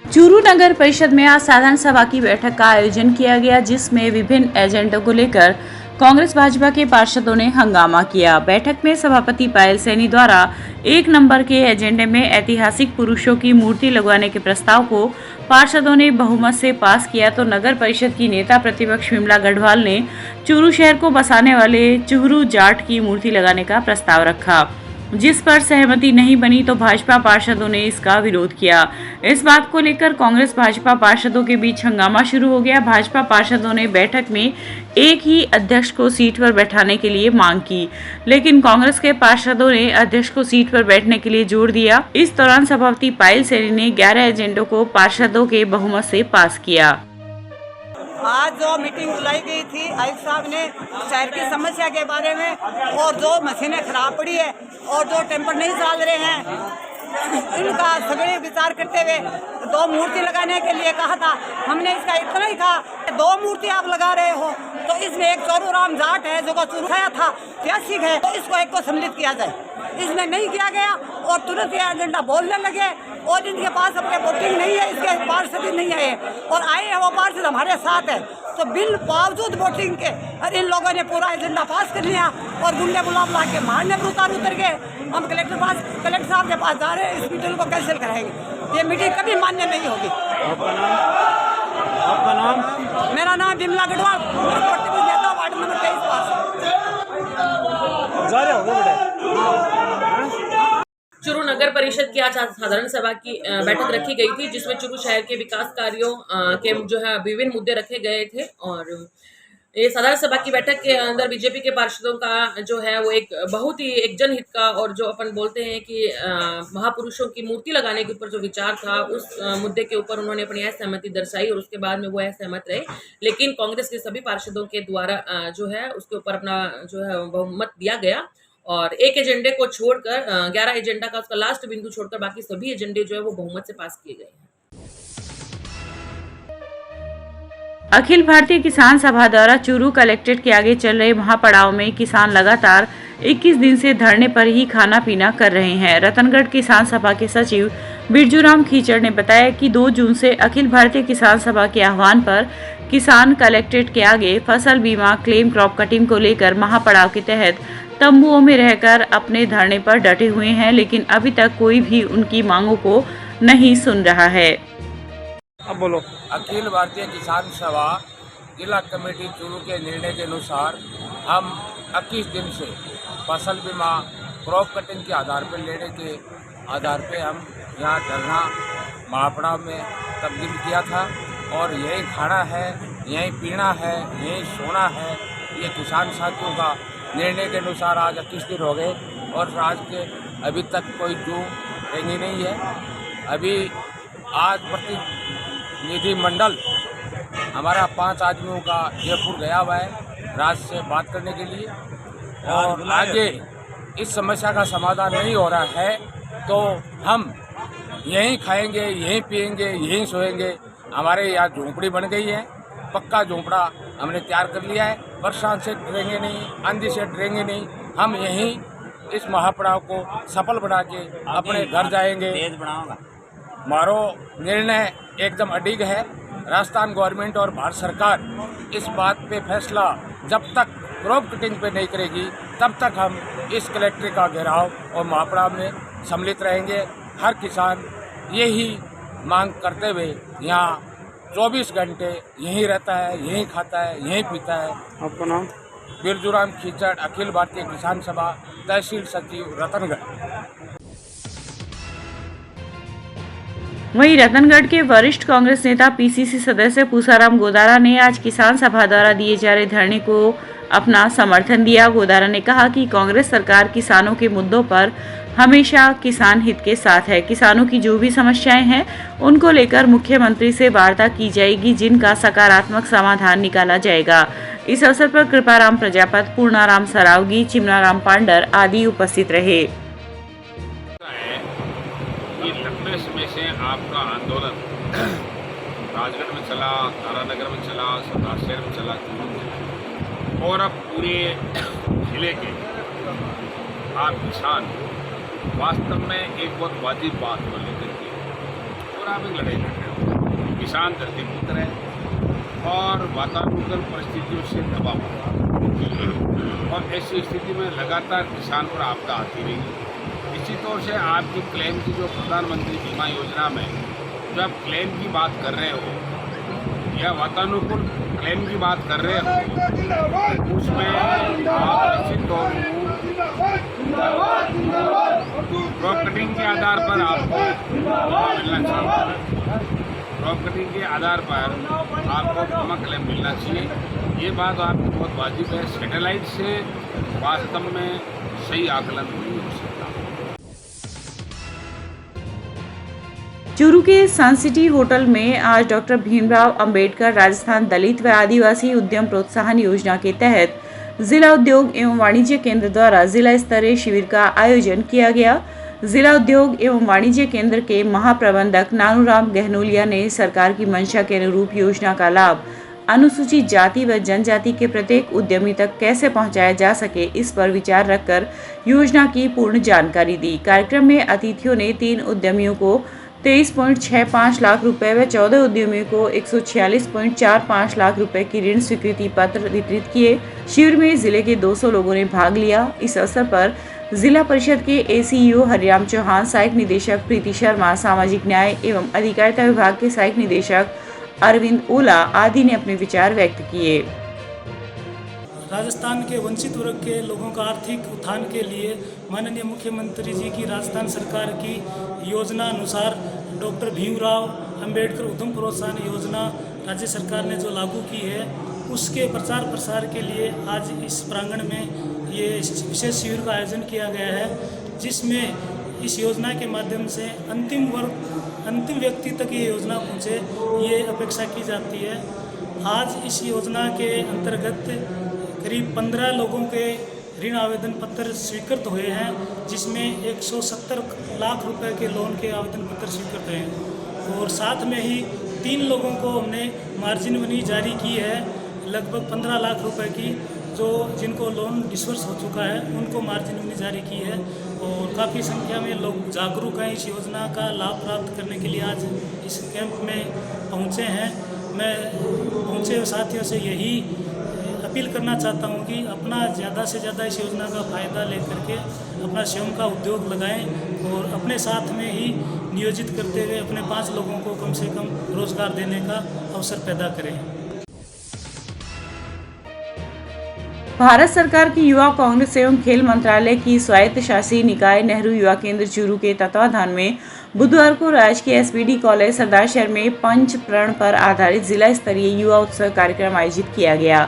चूरू नगर परिषद में आज साधारण सभा की बैठक का आयोजन किया गया, जिसमें विभिन्न एजेंडों को लेकर कांग्रेस भाजपा के पार्षदों ने हंगामा किया। बैठक में सभापति पायल सैनी द्वारा 1 नंबर के एजेंडे में ऐतिहासिक पुरुषों की मूर्ति लगवाने के प्रस्ताव को पार्षदों ने बहुमत से पास किया, तो नगर परिषद की नेता प्रतिपक्ष विमला गढ़वाल ने चूरू शहर को बसाने वाले चूरू जाट की मूर्ति लगाने का प्रस्ताव रखा, जिस पर सहमति नहीं बनी तो भाजपा पार्षदों ने इसका विरोध किया। इस बात को लेकर कांग्रेस भाजपा पार्षदों के बीच हंगामा शुरू हो गया। भाजपा पार्षदों ने बैठक में एक ही अध्यक्ष को सीट पर बैठाने के लिए मांग की, लेकिन कांग्रेस के पार्षदों ने अध्यक्ष को सीट पर बैठने के लिए जोर दिया। इस दौरान सभापति पायल सैनी ने 11 एजेंडों को पार्षदों के बहुमत से पास किया। आज जो मीटिंग बुलाई गई थी आयुक्त साहब ने शहर की समस्या के बारे में, और जो मशीनें खराब पड़ी है और जो टेम्पर नहीं चल रहे हैं, इनका सगळे विचार करते हुए 2 मूर्ति लगाने के लिए कहा था। हमने इसका इतना ही कहा, 2 मूर्ति आप लगा रहे हो तो इसमें एक चोरूराम जाट है जो शुरू किया था, ऐतिहासिक है, तो इसको एक को सम्मिलित किया जाए। इसमें नहीं किया गया और तुरंत ये एजेंडा बोलने लगे, और इनके पास अपने वोटिंग नहीं है, इसके पार्षद ही नहीं आए, और आए हैं वो पार्षद हमारे साथ है। तो बिल बावजूद वोटिंग के और इन लोगों ने पूरा एजेंडा पास कर लिया और गुंडे गुलाम ला के मारने पर उतर गए। हम कलेक्टर साहब के पास जा रहे हैं, इस मीटिंग को कैंसिल कराएंगे। ये मीटिंग कभी मान्य नहीं होगी। आपका नाम? मेरा नाम विमला गढ़वाल, नेता वार्ड नंबर 23 पास। जा रहे हो बेटा? चूरू नगर परिषद की आज साधारण सभा की बैठक रखी गई थी, जिसमें चूरू शहर के विकास कार्यों के जो है विभिन्न मुद्दे रखे गए थे। और ये साधारण सभा की बैठक के अंदर बीजेपी के पार्षदों का जो है वो एक बहुत ही एक जनहित का, और जो अपन बोलते हैं कि महापुरुषों की मूर्ति लगाने के ऊपर जो विचार था, उस मुद्दे के ऊपर उन्होंने अपनी असहमति दर्शाई, और उसके बाद में वो असहमत रहे। लेकिन कांग्रेस के सभी पार्षदों के द्वारा जो है उसके ऊपर अपना जो है बहुमत दिया गया, और एक एजेंडे को छोड़कर 11 एजेंडा का उसका लास्ट बिंदु छोड़कर बाकी सभी एजेंडे जो है वो बहुमत से पास किए गए हैं। अखिल भारतीय किसान सभा द्वारा चूरू कलेक्ट्रेट के आगे चल रहे महापड़ाव में किसान लगातार 21 दिन से धरने पर ही खाना पीना कर रहे हैं। रतनगढ़ किसान सभा के सचिव बिरजूराम खीचड़ ने बताया कि 2 जून से अखिल भारतीय किसान सभा के आह्वान पर किसान कलेक्ट्रेट के आगे फसल बीमा क्लेम क्रॉप कटिंग को लेकर महापड़ाव के तहत तंबुओं में रहकर अपने धरने पर डटे हुए हैं, लेकिन अभी तक कोई भी उनकी मांगों को नहीं सुन रहा है। अब बोलो। अखिल भारतीय किसान सभा जिला कमेटी चूरू के निर्णय के अनुसार हम 21 दिन से फसल बीमा क्रॉप कटिंग के आधार पर लेने के आधार पे हम यहाँ धरना महापड़ाव में तब्दील किया था, और यही खाना है, यही पीना है, यही सोना है। ये किसान साथियों का निर्णय के अनुसार आज 21 दिन हो गए, और आज के अभी तक कोई जू रेंगी नहीं है। अभी आज प्रतिनिधि मंडल हमारा 5 आदमियों का जयपुर गया हुआ है राज्य से बात करने के लिए, और आगे इस समस्या का समाधान नहीं हो रहा है तो हम यहीं खाएंगे, यहीं पिएंगे, यहीं सोएंगे। हमारे यहाँ झोंपड़ी बन गई है, पक्का झोंपड़ा हमने तैयार कर लिया है। बरसात से डरेंगे नहीं, आंधी से डरेंगे नहीं, हम यहीं इस महापड़ाव को सफल बना के अपने घर जाएंगे। हमारो निर्णय एकदम अडिग है। राजस्थान गवर्नमेंट और भारत सरकार इस बात पे फैसला जब तक क्रॉप कटिंग पे नहीं करेगी, तब तक हम इस कलेक्ट्रेट का घेराव और महापड़ाव में सम्मिलित रहेंगे। हर किसान यही मांग करते हुए यहाँ 24 घंटे यहीं रहता है, यहीं खाता है, यहीं पीता है। आपका नाम? बिरजूराम खीचड़, अखिल भारतीय किसान सभा, तहसील सचिव, रतनगढ़। वहीं रतनगढ़ के वरिष्ठ कांग्रेस नेता पीसीसी सदस्य पूसाराम गोदारा ने आज किसान सभा द्वारा दिए जा रहे धरने को अपना समर्थन दिया। गोदारा ने कहा कि कांग्रेस सरकार किसानों के मुद्दों पर हमेशा किसान हित के साथ है। किसानों की जो भी समस्याएं हैं उनको लेकर मुख्यमंत्री से वार्ता की जाएगी, जिनका सकारात्मक समाधान निकाला जाएगा। इस अवसर पर कृपाराम प्रजापत, पूर्णाराम सरावगी, चिमनाराम पांडर आदि उपस्थित रहे। लंबे समय से आपका आंदोलन राजगढ़ में चला, तारानगर में चला, सरदार शहर में चला, और अब पूरे जिले के आप किसान वास्तव में एक बहुत वाजिब बात को लेकर के और आप एक लड़ाई लड़ रहे हो। किसान धरतीपुत्र है और वातानुकूल परिस्थितियों से दबा हुआ और ऐसी स्थिति में लगातार किसान पर आपदा आती रही। इसी तौर से आपकी क्लेम की जो प्रधानमंत्री बीमा योजना में जो आप क्लेम की बात कर रहे हो या वातानुकूल क्लेम की बात कर रहे हो, उसमें आप निश्चित तौर पर क्रॉप कटिंग के आधार पर आपको मिलना चाहिए। क्रॉप कटिंग के आधार पर आपको बीमा क्लेम मिलना चाहिए। ये बात आपकी बहुत वाजिब है। सैटेलाइट से वास्तव में सही आकलन नहीं हो सकता। चूरू के सनसिटी होटल में आज डॉक्टर भीमराव अंबेडकर राजस्थान दलित व आदिवासी उद्यम प्रोत्साहन योजना के तहत जिला उद्योग एवं वाणिज्य केंद्र द्वारा जिला स्तरीय शिविर का आयोजन किया गया। जिला उद्योग एवं वाणिज्य केंद्र के महाप्रबंधक नानूराम गहनोलिया ने सरकार की मंशा के अनुरूप योजना का लाभ अनुसूचित जाति व जनजाति के प्रत्येक उद्यमी तक कैसे पहुंचाया जा सके, इस पर विचार रखकर योजना की पूर्ण जानकारी दी। कार्यक्रम में अतिथियों ने 3 उद्यमियों को 23.65 लाख रुपए व 14 उद्यमियों को 146.45 लाख रुपए की ऋण स्वीकृति पत्र वितरित किए। शिविर में जिले के 200 लोगों ने भाग लिया। इस अवसर पर जिला परिषद के एसीईओ हरिराम चौहान, सहायक निदेशक प्रीति शर्मा, सामाजिक न्याय एवं अधिकारिता विभाग के सहायक निदेशक अरविंद ओला आदि ने अपने विचार व्यक्त किए। राजस्थान के वंचित वर्ग के लोगों का आर्थिक उत्थान के लिए माननीय मुख्यमंत्री जी की राजस्थान सरकार की योजना अनुसार डॉक्टर भीमराव अंबेडकर उद्यम प्रोत्साहन योजना राज्य सरकार ने जो लागू की है, उसके प्रचार प्रसार के लिए आज इस प्रांगण में ये विशेष शिविर का आयोजन किया गया है, जिसमें इस योजना के माध्यम से अंतिम व्यक्ति तक ये योजना पहुँचे, ये अपेक्षा की जाती है। आज इस योजना के अंतर्गत करीब 15 लोगों के ऋण आवेदन पत्र स्वीकृत हुए हैं, जिसमें 170 लाख रुपए के लोन के आवेदन पत्र स्वीकृत हैं और साथ में ही 3 लोगों को हमने मार्जिन मनी जारी की है लगभग 15 लाख रुपए की, जो जिनको लोन डिसबर्स हो चुका है उनको मार्जिन मनी जारी की है और काफ़ी संख्या में लोग जागरूक हैं। इस योजना का लाभ प्राप्त करने के लिए आज इस कैंप में पहुँचे हैं। मैं पहुँचे साथियों से यही अपील करना चाहता हूं कि अपना ज़्यादा से ज़्यादा इस योजना का फ़ायदा लेकर के अपना स्वयं का उद्योग लगाएं और अपने साथ में ही नियोजित करते हुए अपने 5 लोगों को कम से कम रोज़गार देने का अवसर पैदा करें। भारत सरकार की युवा कांग्रेस एवं खेल मंत्रालय की स्वायत्त शासी निकाय नेहरू युवा केंद्र चूरू के तत्वाधान में बुधवार को राजकीय एसपीडी कॉलेज सरदार शहर में पंच प्रण पर आधारित जिला स्तरीय युवा उत्सव कार्यक्रम आयोजित किया गया।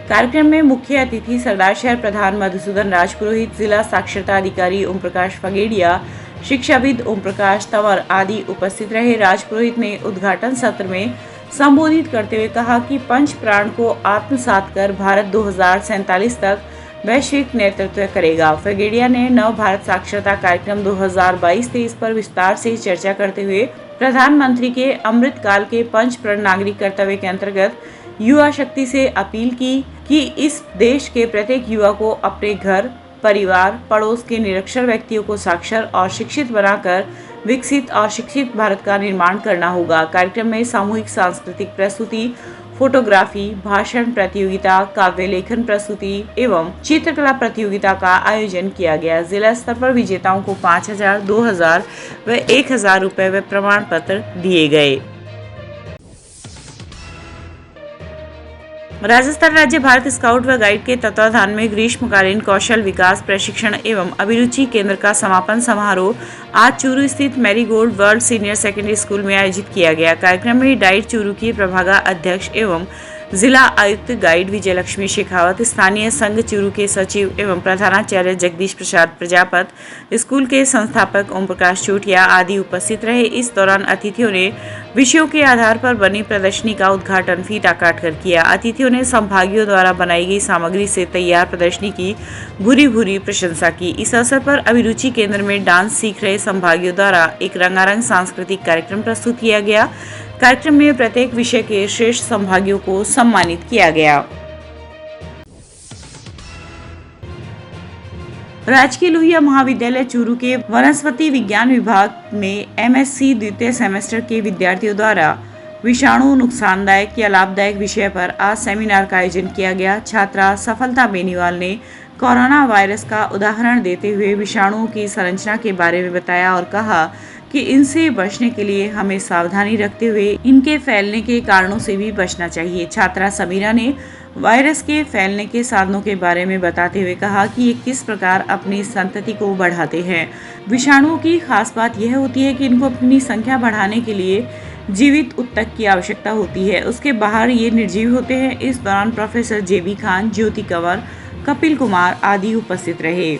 कार्यक्रम में मुख्य अतिथि सरदार शहर प्रधान मधुसूदन राजपुरोहित, जिला साक्षरता अधिकारी ओम प्रकाश फगेड़िया, शिक्षाविद ओम प्रकाश तंवर आदि उपस्थित रहे। राजपुरोहित ने उद्घाटन सत्र में संबोधित करते हुए कहा कि पंच प्राण को आत्मसात कर भारत 2047 तक वैश्विक नेतृत्व करेगा। फगेड़िया ने नव भारत साक्षरता कार्यक्रम 2022-23 पर विस्तार से चर्चा करते हुए प्रधानमंत्री के अमृत काल के पंच प्रण नागरिक कर्तव्य के अंतर्गत युवा शक्ति से अपील की कि इस देश के प्रत्येक युवा को अपने घर, परिवार, पड़ोस के निरक्षर व्यक्तियों को साक्षर और शिक्षित बनाकर विकसित और शिक्षित भारत का निर्माण करना होगा। कार्यक्रम में सामूहिक सांस्कृतिक प्रस्तुति, फोटोग्राफी, भाषण प्रतियोगिता, काव्य लेखन प्रस्तुति एवं चित्रकला प्रतियोगिता का आयोजन किया गया। जिला स्तर पर विजेताओं को 5,000, 2,000 व 1,000 रुपए व प्रमाण पत्र दिए गए। राजस्थान राज्य भारत स्काउट व गाइड के तत्वाधान में ग्रीष्मकालीन कौशल विकास प्रशिक्षण एवं अभिरुचि केंद्र का समापन समारोह आज चूरू स्थित marigold world senior secondary school में आयोजित किया गया। कार्यक्रम में डाइट चूरू की प्रभागा अध्यक्ष एवं जिला आयुक्त गाइड विजयलक्ष्मी शेखावत, स्थानीय संघ चूरू के सचिव एवं प्रधानाचार्य जगदीश प्रसाद प्रजापत, स्कूल के संस्थापक ओम प्रकाश चोटिया आदि उपस्थित रहे। इस दौरान अतिथियों ने विषयों के आधार पर बनी प्रदर्शनी का उद्घाटन फीता काटकर किया। अतिथियों ने संभागियों द्वारा बनाई गई सामग्री से तैयार प्रदर्शनी की भूरी प्रशंसा की। इस अवसर पर अभिरुचि केंद्र में डांस सीख रहे संभागियों द्वारा एक रंगारंग सांस्कृतिक कार्यक्रम प्रस्तुत किया गया। कार्यक्रम में प्रत्येक विषय के श्रेष्ठ संभागियों को सम्मानित किया गया। राजकीय लोहिया महाविद्यालय चूरू के वनस्पति विज्ञान विभाग में एमएससी द्वितीय सेमेस्टर के विद्यार्थियों द्वारा विषाणु नुकसानदायक या लाभदायक विषय पर आज सेमिनार का आयोजन किया गया। छात्रा सफलता बेनीवाल ने कोरोना वायरस का उदाहरण देते हुए विषाणुओं की संरचना के बारे में बताया और कहा कि इनसे बचने के लिए हमें सावधानी रखते हुए इनके फैलने के कारणों से भी बचना चाहिए। छात्रा समीरा ने वायरस के फैलने के साधनों के बारे में बताते हुए कहा कि ये किस प्रकार अपनी संतति को बढ़ाते हैं। विषाणुओं की खास बात यह होती है कि इनको अपनी संख्या बढ़ाने के लिए जीवित ऊतक की आवश्यकता होती है, उसके बाहर ये निर्जीव होते हैं। इस दौरान प्रोफेसर जेबी खान, ज्योति कंवर, कपिल कुमार आदि उपस्थित रहे।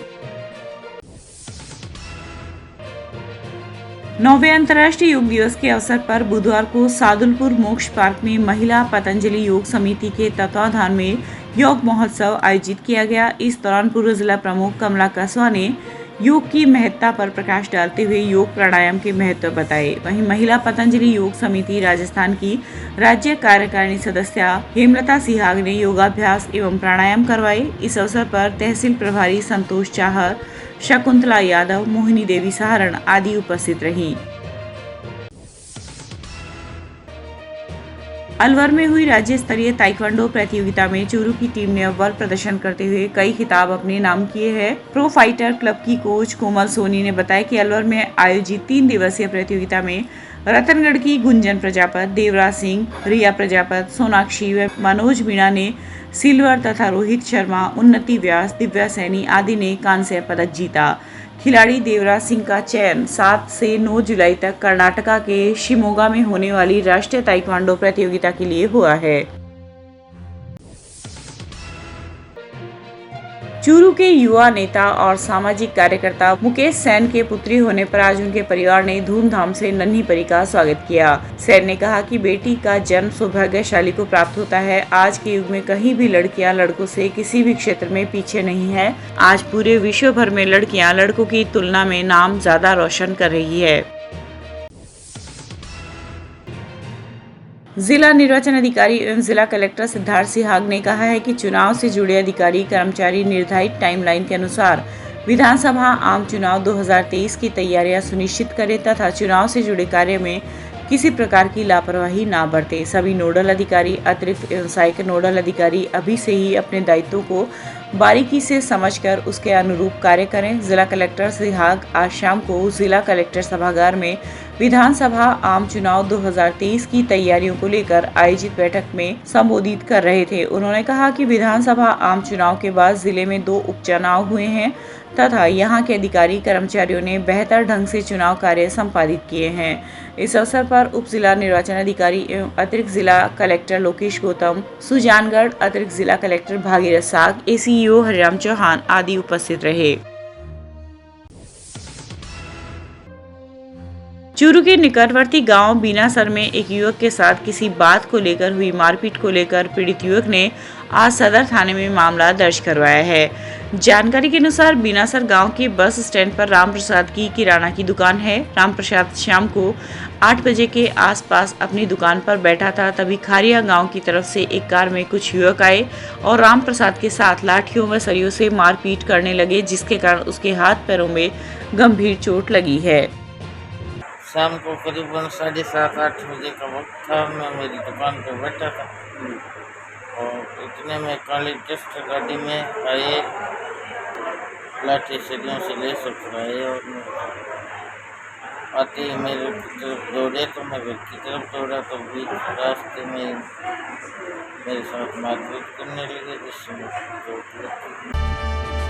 9वें अंतर्राष्ट्रीय योग दिवस के अवसर पर बुधवार को सादुलपुर मोक्ष पार्क में महिला पतंजलि योग समिति के तत्वाधान में योग महोत्सव आयोजित किया गया। इस दौरान पूर्व जिला प्रमुख कमला कसवा ने योग की महत्ता पर प्रकाश डालते हुए योग प्राणायाम के महत्व बताए। वहीं महिला पतंजलि योग समिति राजस्थान की राज्य कार्यकारिणी सदस्य हेमलता सिहाग ने योगाभ्यास एवं प्राणायाम करवाए। इस अवसर पर तहसील प्रभारी संतोष चाहर, शकुंतला यादव, मोहिनी देवी सहारण आदि उपस्थित रहीं। अलवर में हुई राज्य स्तरीय ताइक्वांडो प्रतियोगिता में चूरू की टीम ने अव्वल प्रदर्शन करते हुए कई खिताब अपने नाम किए हैं। प्रो फाइटर क्लब की कोच कोमल सोनी ने बताया कि अलवर में आयोजित 3 दिवसीय प्रतियोगिता में रतनगढ़ की गुंजन प्रजापत, देवराज सिंह, रिया प्रजापत, सोनाक्षी व मनोज मीणा ने सिल्वर तथा रोहित शर्मा, उन्नति व्यास, दिव्या सैनी आदि ने कांस्य पदक जीता। खिलाड़ी देवराज सिंह का चयन 7 से 9 जुलाई तक कर्नाटका के शिमोगा में होने वाली राष्ट्रीय ताइक्वांडो प्रतियोगिता के लिए हुआ है। चूरू के युवा नेता और सामाजिक कार्यकर्ता मुकेश सेन के पुत्री होने पर आज उनके परिवार ने धूमधाम से नन्ही परी का स्वागत किया। सेन ने कहा कि बेटी का जन्म सौभाग्यशाली को प्राप्त होता है। आज के युग में कहीं भी लड़कियां लड़कों से किसी भी क्षेत्र में पीछे नहीं है। आज पूरे विश्व भर में लड़कियां लड़कों की तुलना में नाम ज्यादा रोशन कर रही है। जिला निर्वाचन अधिकारी एवं जिला कलेक्टर सिद्धार्थ सिहाग ने कहा है कि चुनाव से जुड़े अधिकारी कर्मचारी निर्धारित टाइमलाइन के अनुसार विधानसभा आम चुनाव 2023 की तैयारियां सुनिश्चित करें तथा चुनाव से जुड़े कार्य में किसी प्रकार की लापरवाही ना बरतें। सभी नोडल अधिकारी, अतिरिक्त एवं सहायक नोडल अधिकारी अभी से ही अपने दायित्वों को बारीकी से समझकर उसके अनुरूप कार्य करें। जिला कलेक्टर सिहाग आज शाम को जिला कलेक्टर सभागार में विधानसभा आम चुनाव 2023 की तैयारियों को लेकर आयोजित बैठक में संबोधित कर रहे थे। उन्होंने कहा कि विधानसभा आम चुनाव के बाद जिले में 2 उपचुनाव हुए हैं तथा यहाँ के अधिकारी कर्मचारियों ने बेहतर ढंग से चुनाव कार्य संपादित किए हैं। इस अवसर पर उप जिला निर्वाचन अधिकारी एवं अतिरिक्त जिला कलेक्टर लोकेश गौतम, सुजानगढ़ अतिरिक्त जिला कलेक्टर भागीरथ साग, ACEO हरिराम चौहान आदि उपस्थित रहे। चूरू के निकटवर्ती गांव बीनासर में एक युवक के साथ किसी बात को लेकर हुई मारपीट को लेकर पीड़ित युवक ने आज सदर थाने में मामला दर्ज करवाया है। जानकारी के अनुसार बीनासर गांव के बस स्टैंड पर राम प्रसाद की किराना की दुकान है। राम प्रसाद शाम को 8 बजे के आसपास अपनी दुकान पर बैठा था, तभी खारिया गांव की तरफ से एक कार में कुछ युवक आए और राम प्रसाद के साथ लाठियों व सरियों से मारपीट करने लगे, जिसके कारण उसके हाथ पैरों में गंभीर चोट लगी है। शाम को करीबन 7:30-8 बजे का वक्त था। मैं मेरी दुकान पर बैठा था और इतने में काली डस्ट गाड़ी में आए, लाठी सरियों से ले सकते और आते ही मेरे की तरफ दौड़े तो मैं घर की तरफ दौड़ा तो बीच रास्ते में मेरे साथ मारपीट करने लगे, जिससे मुझे चोट लगी।